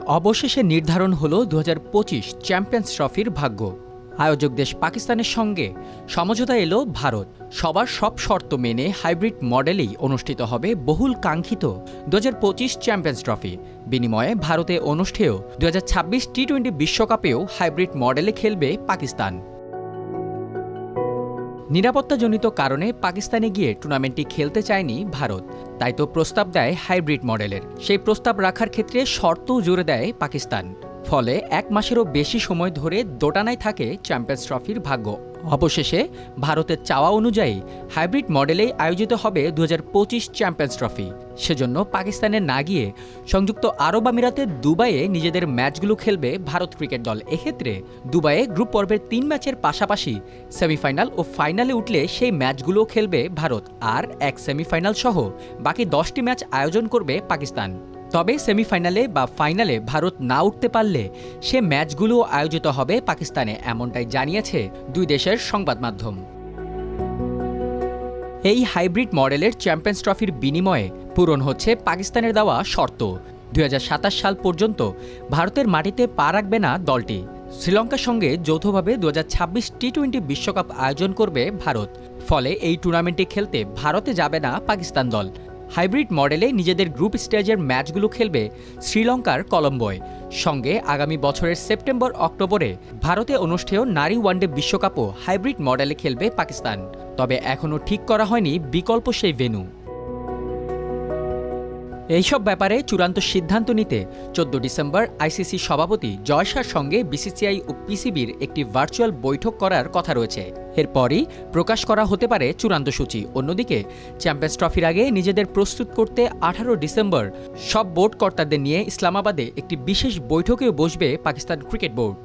অবশেষে নির্ধারণ হলো 2025 চ্যাম্পিয়ন্স ট্রফির ভাগ্য। আয়োজক দেশ পাকিস্তানের সঙ্গে সমঝোতা এলো ভারত। সবার সব শর্ত মেনে হাইব্রিড মডেলেই অনুষ্ঠিত হবে বহুল কাঙ্ক্ষিত 2025 চ্যাম্পিয়ন্স ট্রফি। বিনিময়ে ভারতে অনুষ্ঠেয় 2026 টি-20 বিশ্বকাপেও হাইব্রিড মডেলে খেলবে পাকিস্তান। নিরাপত্তাজনিত কারণে পাকিস্তানে গিয়ে টুর্নামেন্টটি খেলতে চায়নি ভারত, তাই তো প্রস্তাব দেয় হাইব্রিড মডেলের। সেই প্রস্তাব রাখার ক্ষেত্রে শর্তও জুড়ে দেয় পাকিস্তান। ফলে এক মাসেরও বেশি সময় ধরে দোটানায় থাকে চ্যাম্পিয়ন্স ট্রফির ভাগ্য। অবশেষে ভারতের চাওয়া অনুযায়ী হাইব্রিড মডেলেই আয়োজিত হবে 2025 চ্যাম্পিয়ন্স ট্রফি। সেজন্য পাকিস্তানে না গিয়ে সংযুক্ত আরব আমিরাতের দুবাইয়ে নিজেদের ম্যাচগুলো খেলবে ভারত ক্রিকেট দল। এক্ষেত্রে দুবাইয়ে গ্রুপ পর্বের 3 ম্যাচের পাশাপাশি সেমিফাইনাল ও ফাইনালে উঠলে সেই ম্যাচগুলো খেলবে ভারত, আর এক সেমিফাইনাল সহ বাকি 10টি ম্যাচ আয়োজন করবে পাকিস্তান। তবে সেমিফাইনালে বা ফাইনালে ভারত না উঠতে পারলে সে ম্যাচগুলো আয়োজিত হবে পাকিস্তানে, এমনটাই জানিয়েছে দুই দেশের সংবাদ মাধ্যম। এই হাইব্রিড মডেলের চ্যাম্পিয়ন্স ট্রফির বিনিময়ে পূরণ হচ্ছে পাকিস্তানের দেওয়া শর্ত। 2027 সাল পর্যন্ত ভারতের মাটিতে পা রাখবে না দলটি। শ্রীলঙ্কার সঙ্গে যৌথভাবে 2026 টি-20 বিশ্বকাপ আয়োজন করবে ভারত। ফলে এই টুর্নামেন্টে খেলতে ভারতে যাবে না পাকিস্তান দল। হাইব্রিড মডেলে নিজেদের গ্রুপ স্টেজের ম্যাচগুলো খেলবে শ্রীলঙ্কার কলম্বোয়। সঙ্গে আগামী বছরের সেপ্টেম্বর-অক্টোবরে ভারতে অনুষ্ঠেয় নারী ওয়ানডে বিশ্বকাপও হাইব্রিড মডেলে খেলবে পাকিস্তান। তবে এখনও ঠিক করা হয়নি বিকল্প সেই ভেন্যু। এইসব ব্যাপারে চূড়ান্ত সিদ্ধান্ত নিতে 14 ডিসেম্বর আইসিসি সভাপতি জয় শাহর সঙ্গে বিসিসিআই ও পিসিবির একটি ভার্চুয়াল বৈঠক করার কথা রয়েছে। এরপরই প্রকাশ করা হতে পারে চূড়ান্ত সূচি। অন্যদিকে চ্যাম্পিয়ন্স ট্রফির আগে নিজেদের প্রস্তুত করতে 18 ডিসেম্বর সব বোর্ড কর্তাদের নিয়ে ইসলামাবাদে একটি বিশেষ বৈঠকেও বসবে পাকিস্তান ক্রিকেট বোর্ড।